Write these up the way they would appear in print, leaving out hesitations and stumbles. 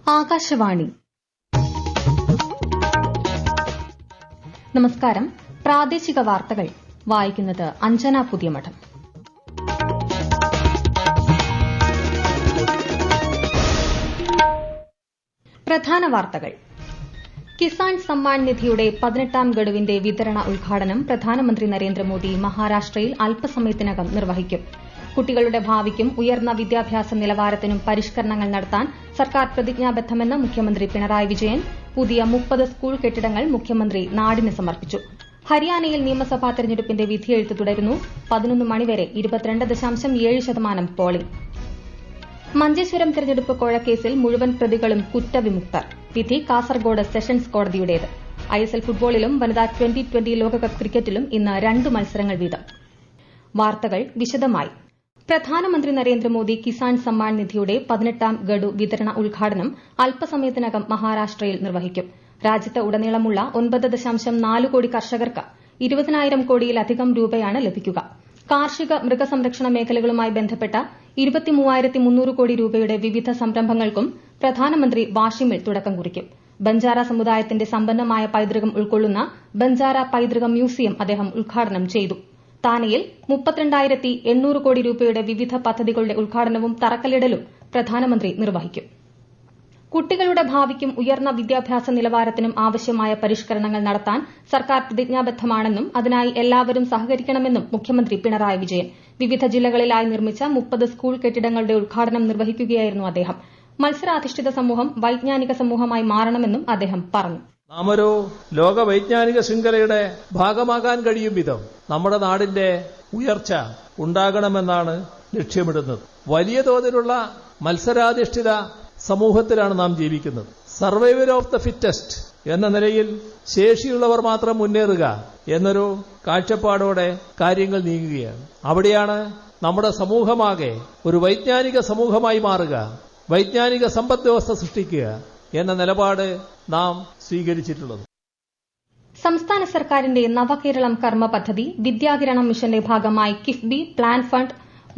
ആകാശവാണി. നമസ്കാരം. പ്രാദേശിക വാർത്തകൾ വായിക്കുന്നത് അഞ്ജന പുതിയമഠം. പ്രധാന വാർത്തകൾ. കിസാൻ സമ്മാൻ നിധിയുടെ 18ാം ഗഡുവിന്റെ വിതരണ ഉദ്ഘാടനം പ്രധാനമന്ത്രി നരേന്ദ്രമോദി മഹാരാഷ്ട്രയിൽ അല്പസമയത്തിനകം നിർവഹിക്കും. കുട്ടികളുടെ ഭാവിക്കും ഉയർന്ന വിദ്യാഭ്യാസ നിലവാരത്തിനും പരിഷ്കരണങ്ങൾ നടത്താൻ സർക്കാർ പ്രതിജ്ഞാബദ്ധമെന്ന് മുഖ്യമന്ത്രി പിണറായി വിജയൻ. പുതിയ 30 സ്കൂൾ കെട്ടിടങ്ങൾ മുഖ്യമന്ത്രി നാടിന് സമർപ്പിച്ചു. ഹരിയാനയിൽ നിയമസഭാ തെരഞ്ഞെടുപ്പിന്റെ വിധിയെഴുത്ത് തുടരുന്നു. 11 മണിവരെ 22.7% പോളിംഗ്. മഞ്ചേശ്വരം തെരഞ്ഞെടുപ്പ് കോഴക്കേസിൽ മുഴുവൻ പ്രതികളും കുറ്റവിമുക്തർ. വിധി കാസർഗോഡ് സെഷൻസ് കോടതിയുടേത്. ISL ഫുട്ബോളിലും വനിതാ 2020 ലോകകപ്പ് ക്രിക്കറ്റിലും ഇന്ന് 2 മത്സരങ്ങൾ വീതം. വാർത്തകൾ വിശദമായി. പ്രധാനമന്ത്രി നരേന്ദ്രമോദി കിസാൻ സമ്മാൻ നിധിയുടെ 18ാം ഗഡു വിതരണ ഉദ്ഘാടനം അല്പസമയത്തിനകം മഹാരാഷ്ട്രയിൽ നിർവഹിക്കും. രാജ്യത്ത് ഉടനീളമുള്ള 9.4 കോടി കർഷകർക്ക് 20,000 കോടിയിലധികം രൂപയാണ് ലഭിക്കുക. കാർഷിക മൃഗസംരക്ഷണ മേഖലകളുമായി ബന്ധപ്പെട്ട 23,300 കോടി രൂപയുടെ വിവിധ സംരംഭങ്ങൾക്കും പ്രധാനമന്ത്രി വാഷിമിൽ തുടക്കം കുറിക്കും. ബഞ്ചാര സമുദായത്തിന്റെ സമ്പന്നമായ പൈതൃകം ഉൾക്കൊള്ളുന്ന ബഞ്ചാര പൈതൃക മ്യൂസിയം അദ്ദേഹം ഉദ്ഘാടനം ചെയ്തു. താനെയിൽ 32,800 കോടി രൂപയുടെ വിവിധ പദ്ധതികളുടെ ഉദ്ഘാടനവും തറക്കല്ലിടലും പ്രധാനമന്ത്രി നിർവഹിക്കും. കുട്ടികളുടെ ഭാവിക്കും ഉയർന്ന വിദ്യാഭ്യാസ നിലവാരത്തിനും ആവശ്യമായ പരിഷ്കരണങ്ങൾ നടത്താൻ സർക്കാർ പ്രതിജ്ഞാബദ്ധമാണെന്നും അതിനായി എല്ലാവരും സഹകരിക്കണമെന്നും മുഖ്യമന്ത്രി പിണറായി വിജയൻ. വിവിധ ജില്ലകളിലായി നിർമ്മിച്ച 30 സ്കൂൾ കെട്ടിടങ്ങളുടെ ഉദ്ഘാടനം നിർവഹിക്കുകയായിരുന്നു അദ്ദേഹം. മത്സരാധിഷ്ഠിത സമൂഹം വൈജ്ഞാനിക സമൂഹമായി മാറണമെന്നും അദ്ദേഹം പറഞ്ഞു. നാം ഒരു ലോക വൈജ്ഞാനിക ശൃംഖലയുടെ ഭാഗമാകാൻ കഴിയും വിധം നമ്മുടെ നാടിന്റെ ഉയർച്ച ഉണ്ടാകണമെന്നാണ് ലക്ഷ്യമിടുന്നത്. വലിയ തോതിലുള്ള മത്സരാധിഷ്ഠിത സമൂഹത്തിലാണ് നാം ജീവിക്കുന്നത്. സർവൈവൽ ഓഫ് ദ ഫിറ്റസ്റ്റ് എന്ന നിലയിൽ ശേഷിയുള്ളവർ മാത്രം മുന്നേറുക എന്നൊരു കാഴ്ചപ്പാടോടെ കാര്യങ്ങൾ നീങ്ങുകയാണ്. അവിടെയാണ് നമ്മുടെ സമൂഹമാകെ ഒരു വൈജ്ഞാനിക സമൂഹമായി മാറുക, വൈജ്ഞാനിക സമ്പദ് വ്യവസ്ഥ സൃഷ്ടിക്കുക എന്ന നിലപാട് നാം സ്വീകരിച്ചിട്ടുള്ളത്. സംസ്ഥാന സർക്കാരിന്റെ നവകേരളം കർമ്മ പദ്ധതി, വിദ്യാകിരണം മിഷന്റെ ഭാഗമായി കിഫ്ബി, പ്ലാൻ ഫണ്ട്,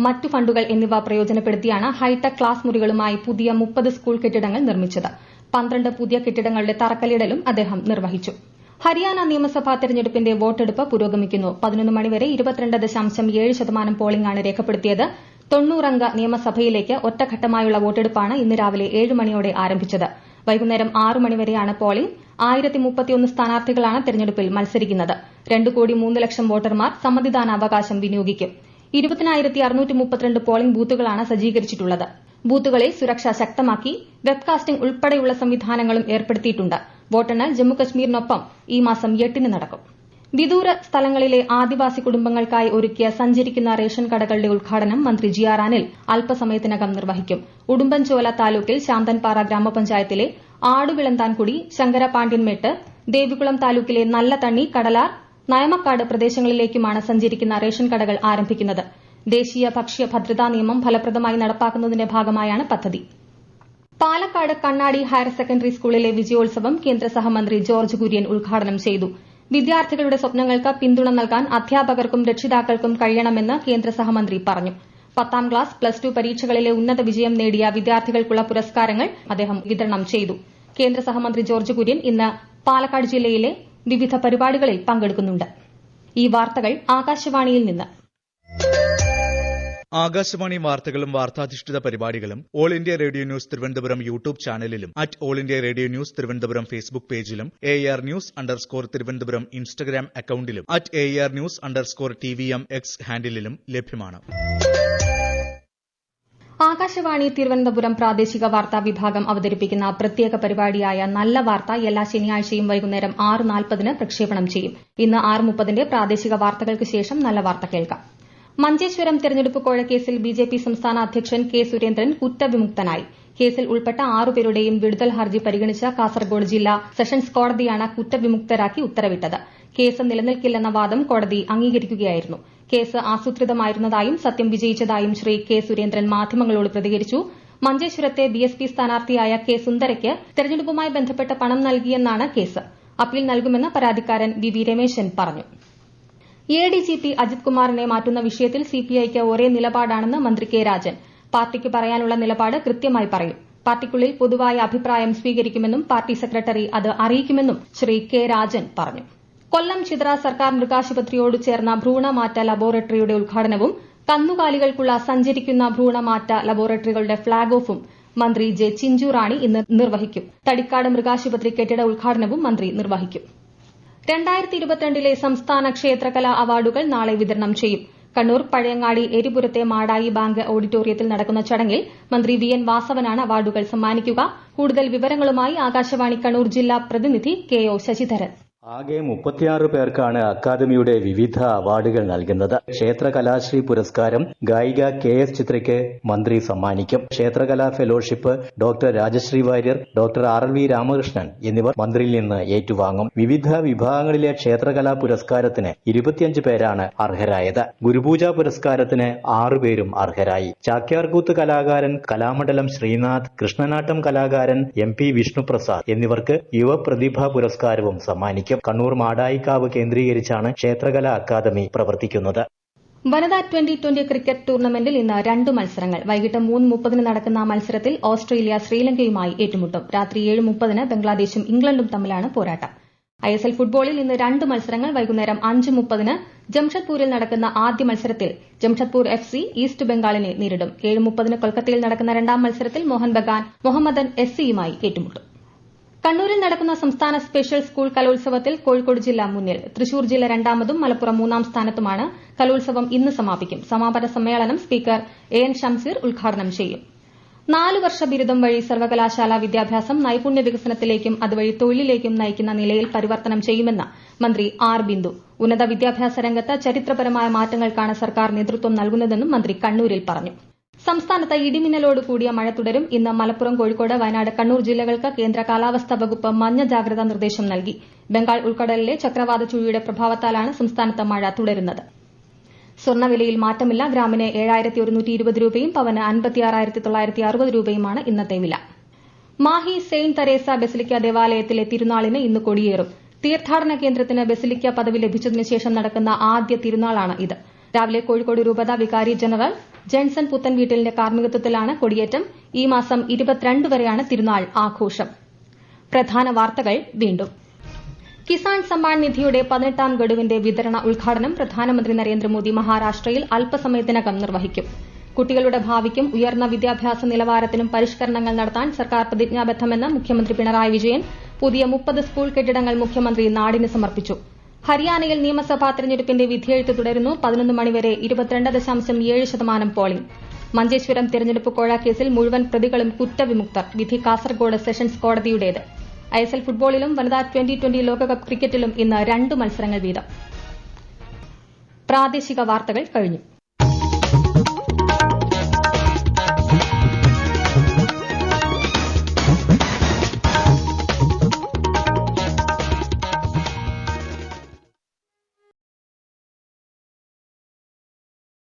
മറ്റു ഫണ്ടുകൾ എന്നിവ പ്രയോജനപ്പെടുത്തിയാണ് ഹൈടെക് ക്ലാസ് മുറികളുമായി പുതിയ 30 സ്കൂൾ കെട്ടിടങ്ങൾ നിർമ്മിച്ചത്. 12 പുതിയ കെട്ടിടങ്ങളുടെ തറക്കല്ലിടലും അദ്ദേഹം നിർവഹിച്ചു. ഹരിയാന നിയമസഭാ തെരഞ്ഞെടുപ്പിന്റെ വോട്ടെടുപ്പ് പുരോഗമിക്കുന്നു. 11 മണിവരെ 22.7% പോളിംഗാണ് രേഖപ്പെടുത്തിയത്. 90 അംഗ നിയമസഭയിലേക്ക് ഒറ്റഘട്ടമായുള്ള വോട്ടെടുപ്പാണ് ഇന്ന് രാവിലെ 7 മണിയോടെ ആരംഭിച്ചത്. വൈകുന്നേരം 6 മണിവരെയാണ് പോളിംഗ്. 1031 സ്ഥാനാർത്ഥികളാണ് തെരഞ്ഞെടുപ്പിൽ മത്സരിക്കുന്നത്. 2,03 ലക്ഷം വോട്ടർമാർ സമ്മതിദാനാവകാശം വിനിയോഗിക്കും. 20,632 പോളിംഗ് ബൂത്തുകളാണ് സജ്ജീകരിച്ചിട്ടുള്ളത്. ബൂത്തുകളിൽ സുരക്ഷ ശക്തമാക്കി. വെബ്കാസ്റ്റിംഗ് ഉൾപ്പെടെയുള്ള സംവിധാനങ്ങളും ഏർപ്പെടുത്തിയിട്ടുണ്ട്. വോട്ടെണ്ണൽ ജമ്മുകശ്മീരിനൊപ്പം ഈ മാസം 8-ന് നടക്കും. വിദൂര സ്ഥലങ്ങളിലെ ആദിവാസി കുടുംബങ്ങൾക്കായി ഒരുക്കിയ സഞ്ചരിക്കുന്ന റേഷൻ കടകളുടെ ഉദ്ഘാടനം മന്ത്രി ജി ആർ അനിൽ അല്പസമയത്തിനകം നിർവഹിക്കും. ഉടുമ്പൻചോല താലൂക്കിൽ ശാന്തൻപാറ ഗ്രാമപഞ്ചായത്തിലെ ആടുവിളന്താൻകുടി, ശങ്കരപാണ്ഡ്യൻമേട്ട്, ദേവികുളം താലൂക്കിലെ നല്ലതണ്ണി, കടലാർ, നയമക്കാട് പ്രദേശങ്ങളിലേക്കുമാണ് സഞ്ചരിക്കുന്ന റേഷൻ കടകൾ ആരംഭിക്കുന്നത്. ദേശീയ ഭക്ഷ്യ ഭദ്രതാ നിയമം ഫലപ്രദമായി നടപ്പാക്കുന്നതിന്റെ ഭാഗമായാണ് പദ്ധതി. പാലക്കാട് കണ്ണാടി ഹയർ സെക്കൻഡറി സ്കൂളിലെ വിജയോത്സവം കേന്ദ്ര സഹമന്ത്രി ജോർജ് കുര്യൻ ഉദ്ഘാടനം ചെയ്തു. വിദ്യാർത്ഥികളുടെ സ്വപ്നങ്ങൾക്ക് പിന്തുണ നൽകാൻ അധ്യാപകർക്കും രക്ഷിതാക്കൾക്കും കഴിയണമെന്ന് കേന്ദ്ര സഹമന്ത്രി പറഞ്ഞു. 10ാം ക്ലാസ്, +2 പരീക്ഷകളിലെ ഉന്നത വിജയം നേടിയ വിദ്യാർത്ഥികൾക്കുള്ള പുരസ്കാരങ്ങൾ അദ്ദേഹം വിതരണം ചെയ്തു. കേന്ദ്ര സഹമന്ത്രി ജോർജ് കുര്യൻ ഇന്ന് പാലക്കാട് ജില്ലയിലെ വിവിധ പരിപാടികളിൽ പങ്കെടുക്കുന്നുണ്ട്. ഈ വാർത്തകൾ ആകാശവാണിയിൽ നിന്ന്. ആകാശവാണി വാർത്തകളും വാർത്താധിഷ്ഠിത പരിപാടികളും all India radio news Thiruvananthapuram YouTube ചാനലിലും all India radio news Thiruvananthapuram Facebook പേജിലും AR News_ തിരുവനന്തപുരം ഇൻസ്റ്റഗ്രാം അക്കൌണ്ടിലും AR News_TVM X ഹാൻഡിലും ലഭ്യമാണ്. ആകാശവാണി തിരുവനന്തപുരം പ്രാദേശിക വാർത്താ വിഭാഗം അവതരിപ്പിക്കുന്ന പ്രത്യേക പരിപാടിയായ നല്ല വാർത്ത എല്ലാ ശനിയാഴ്ചയും വൈകുന്നേരം 6:40-ന് പ്രക്ഷേപണം ചെയ്യും. ഇന്ന് 6:30-ന്റെ പ്രാദേശിക വാർത്തകൾക്ക് ശേഷം നല്ല വാർത്ത കേൾക്കാം. മഞ്ചേശ്വരം തെരഞ്ഞെടുപ്പ് കോഴക്കേസിൽ ബിജെപി സംസ്ഥാന അധ്യക്ഷൻ കെ സുരേന്ദ്രൻ കുറ്റവിമുക്തനായി. കേസിൽ ഉൾപ്പെട്ട 6 പേരുടെയും വിടുതൽ ഹർജി പരിഗണിച്ച കാസർഗോഡ് ജില്ലാ സെഷൻസ് കോടതിയാണ് കുറ്റവിമുക്തരാക്കി ഉത്തരവിട്ടത്. കേസ് നിലനിൽക്കില്ലെന്ന വാദം കോടതി അംഗീകരിക്കുകയായിരുന്നു. കേസ് ആസൂത്രിതമായിരുന്നതായും സത്യം വിജയിച്ചതായും ശ്രീ കെ സുരേന്ദ്രൻ മാധ്യമങ്ങളോട് പ്രതികരിച്ചു. മഞ്ചേശ്വരത്തെ ബിഎസ്പി സ്ഥാനാർത്ഥിയായ കെ സുന്ദരയ്ക്ക് തെരഞ്ഞെടുപ്പുമായി ബന്ധപ്പെട്ട് പണം നൽകിയെന്നാണ് കേസ്. അപ്പീൽ നൽകുമെന്ന് പരാതിക്കാരൻ വി രമേശൻ പറഞ്ഞു. എഡിജിപി അജിത് കുമാറിനെ മാറ്റുന്ന വിഷയത്തിൽ സിപിഐക്ക് ഒരേ നിലപാടാണെന്ന് മന്ത്രി കെ രാജൻ. പാർട്ടിക്ക് പറയാനുള്ള നിലപാട് കൃത്യമായി പറയും. പാർട്ടിക്കുള്ളിൽ പൊതുവായ അഭിപ്രായം സ്വീകരിക്കുമെന്നും പാർട്ടി സെക്രട്ടറി അത് അറിയിക്കുമെന്നും ശ്രീ കെ രാജൻ പറഞ്ഞു. കൊല്ലം ചിതറ സർക്കാർ മൃഗാശുപത്രിയോട് ചേർന്ന ഭ്രൂണമാറ്റ ലബോറട്ടറിയുടെ ഉദ്ഘാടനവും കന്നുകാലികൾക്കുള്ള സഞ്ചരിക്കുന്ന ഭ്രൂണമാറ്റ ലബോറട്ടറികളുടെ ഫ്ളാഗ് ഓഫും മന്ത്രി ജെ ചിഞ്ചുറാണി ഇന്ന് നിർവഹിക്കും. തടിക്കാട് മൃഗാശുപത്രി കെട്ടിട ഉദ്ഘാടനവും മന്ത്രി നിർവഹിക്കും. 2022 സംസ്ഥാന ക്ഷേത്രകലാ അവാർഡുകൾ നാളെ വിതരണം ചെയ്യും. കണ്ണൂർ പഴയങ്ങാടി എരിപുരത്തെ മാടായി ബാങ്ക് ഓഡിറ്റോറിയത്തിൽ നടക്കുന്ന ചടങ്ങിൽ മന്ത്രി വി എൻ വാസവനാണ് അവാർഡുകൾ സമ്മാനിക്കുക. കൂടുതൽ വിവരങ്ങളുമായി ആകാശവാണി കണ്ണൂർ ജില്ലാ പ്രതിനിധി കെ ഒ ശശിധരൻ. ആകെ 36 പേർക്കാണ് അക്കാദമിയുടെ വിവിധ അവാർഡുകൾ നൽകുന്നത്. ക്ഷേത്ര കലാശ്രീ പുരസ്കാരം ഗായിക കെ എസ് ചിത്രയ്ക്ക് മന്ത്രി സമ്മാനിക്കും. ക്ഷേത്രകലാ fellowship doctor Rajashree Warrier, doctor R L V Ramakrishnan എന്നിവർ മന്ത്രിയിൽ നിന്ന് ഏറ്റുവാങ്ങും. വിവിധ വിഭാഗങ്ങളിലെ ക്ഷേത്രകലാ പുരസ്കാരത്തിന് 25 പേരാണ് അർഹരായത്. ഗുരുപൂജ പുരസ്കാരത്തിന് 6 പേരും അർഹരായി. ചാക്യാർകൂത്ത് കലാകാരൻ കലാമണ്ഡലം ശ്രീനാഥ്, കൃഷ്ണനാട്ടം കലാകാരൻ എം പി വിഷ്ണുപ്രസാദ് എന്നിവർക്ക് യുവപ്രതിഭാ പുരസ്കാരവും സമ്മാനിക്കും. കണ്ണൂർ മാടായിക്കാവ് കേന്ദ്രീകരിച്ചാണ് ക്ഷേത്രകലാ അക്കാദമി പ്രവർത്തിക്കുന്നത്. വനിതാ 2020 ക്രിക്കറ്റ് ടൂർണമെന്റിൽ ഇന്ന് 2 മത്സരങ്ങൾ. വൈകിട്ട് 3:30 നടക്കുന്ന മത്സരത്തിൽ ഓസ്ട്രേലിയ ശ്രീലങ്കയുമായി ഏറ്റുമുട്ടും. രാത്രി 7:30 ബംഗ്ലാദേശും ഇംഗ്ലണ്ടും തമ്മിലാണ് പോരാട്ടം. ISL ഫുട്ബോളിൽ ഇന്ന് 2 മത്സരങ്ങൾ. വൈകുന്നേരം 5:30 ജംഷഡ്പൂരിൽ നടക്കുന്ന ആദ്യ മത്സരത്തിൽ ജംഷഡ്പൂർ FC ഈസ്റ്റ് ബംഗാളിനെ നേരിടും. 7:30 കൊൽക്കത്തയിൽ നടക്കുന്ന രണ്ടാം മത്സരത്തിൽ മോഹൻ ബഗാൻ മുഹമ്മദൻ SCയുമായി ഏറ്റുമുട്ടും. കണ്ണൂരിൽ നടക്കുന്ന സംസ്ഥാന സ്പെഷ്യൽ സ്കൂൾ കലോത്സവത്തിൽ കോഴിക്കോട് ജില്ല മുന്നിൽ. തൃശൂർ ജില്ല രണ്ടാമതും മലപ്പുറം 3ാം സ്ഥാനത്തുമാണ്. കലോത്സവം ഇന്ന് സമാപിക്കും. സമാപന സമ്മേളനം സ്പീക്കർ AN ഷംസീർ ഉദ്ഘാടനം ചെയ്യും. 4 വർഷ ബിരുദം വഴി സർവകലാശാല വിദ്യാഭ്യാസം നൈപുണ്യ വികസനത്തിലേക്കും അതുവഴി തൊഴിലിലേക്കും നയിക്കുന്ന നിലയിൽ പരിവർത്തനം ചെയ്യുമെന്ന് മന്ത്രി ആർ ബിന്ദു. ഉന്നത വിദ്യാഭ്യാസ രംഗത്ത് ചരിത്രപരമായ മാറ്റങ്ങൾക്കാണ് സർക്കാർ നേതൃത്വം നൽകുന്നതെന്നും മന്ത്രി കണ്ണൂരിൽ പറഞ്ഞു. സംസ്ഥാനത്ത് ഇടിമിന്നലോട് കൂടിയ മഴ തുടരും. ഇന്ന് മലപ്പുറം, കോഴിക്കോട്, വയനാട്, കണ്ണൂർ ജില്ലകൾക്ക് കേന്ദ്ര കാലാവസ്ഥാ വകുപ്പ് മഞ്ഞ ജാഗ്രതാ നിർദ്ദേശം നൽകി. ബംഗാൾ ഉൾക്കടലിലെ ചക്രവാത ചുഴിയുടെ പ്രഭാവത്താലാണ് സംസ്ഥാനത്ത് മഴ തുടരുന്നത്. സ്വർണ്ണവിലയിൽ മാറ്റമില്ല. ഗ്രാമിന് 7120 രൂപയും പവന് 56,960 രൂപയുമാണ് ഇന്നത്തെ വില. മാഹി സെയിന്റ് തെരേസ ബസിലിക്ക ദേവാലയത്തിലെ തിരുനാളിന് ഇന്ന് കൊടിയേറും. തീർത്ഥാടന കേന്ദ്രത്തിന് ബസിലിക്ക പദവി ലഭിച്ചതിനു ശേഷം നടക്കുന്ന ആദ്യ തിരുനാളാണ് ഇത്. രാവിലെ കോഴിക്കോട് രൂപത വികാരി ജനറൽ ജെൻസൺ പുത്തൻവീട്ടിലിന്റെ കാർമ്മികത്വത്തിലാണ് കൊടിയേറ്റം. ഈ മാസം 22 വരെയാണ് തിരുനാൾ ആഘോഷം. പ്രധാന വാർത്തകൾ വീണ്ടും. കിസാൻ സമ്മാൻ നിധിയുടെ 18ാം ഗഡുവിന്റെ വിതരണ ഉദ്ഘാടനം പ്രധാനമന്ത്രി നരേന്ദ്രമോദി മഹാരാഷ്ട്രയിൽ അല്പസമയത്തിനകം നിർവഹിക്കും. കുട്ടികളുടെ ഭാവിക്കും ഉയർന്ന വിദ്യാഭ്യാസ നിലവാരത്തിനും പരിഷ്കരണങ്ങൾ നടത്താൻ സർക്കാർ പ്രതിജ്ഞാബദ്ധമെന്ന് മുഖ്യമന്ത്രി പിണറായി വിജയൻ. പുതിയ 30 സ്കൂൾ കെട്ടിടങ്ങൾ മുഖ്യമന്ത്രി നാടിന് സമർപ്പിച്ചു. ഹരിയാനയിൽ നിയമസഭാ തെരഞ്ഞെടുപ്പിന്റെ വിധിയെഴുത്ത് തുടരുന്നു. 11 മണിവരെ 22.7% പോളിംഗ്. മഞ്ചേശ്വരം തെരഞ്ഞെടുപ്പ് കോഴക്കേസിൽ മുഴുവൻ പ്രതികളും കുറ്റവിമുക്തർ. വിധി കാസർഗോഡ് സെഷൻസ് കോടതിയുടേത്. ISL ഫുട്ബോളിലും വനിതാ 2020 ലോകകപ്പ് ക്രിക്കറ്റിലും ഇന്ന് 2 മത്സരങ്ങൾ വീതം. പ്രാദേശിക വാർത്തകൾ കഴിഞ്ഞു.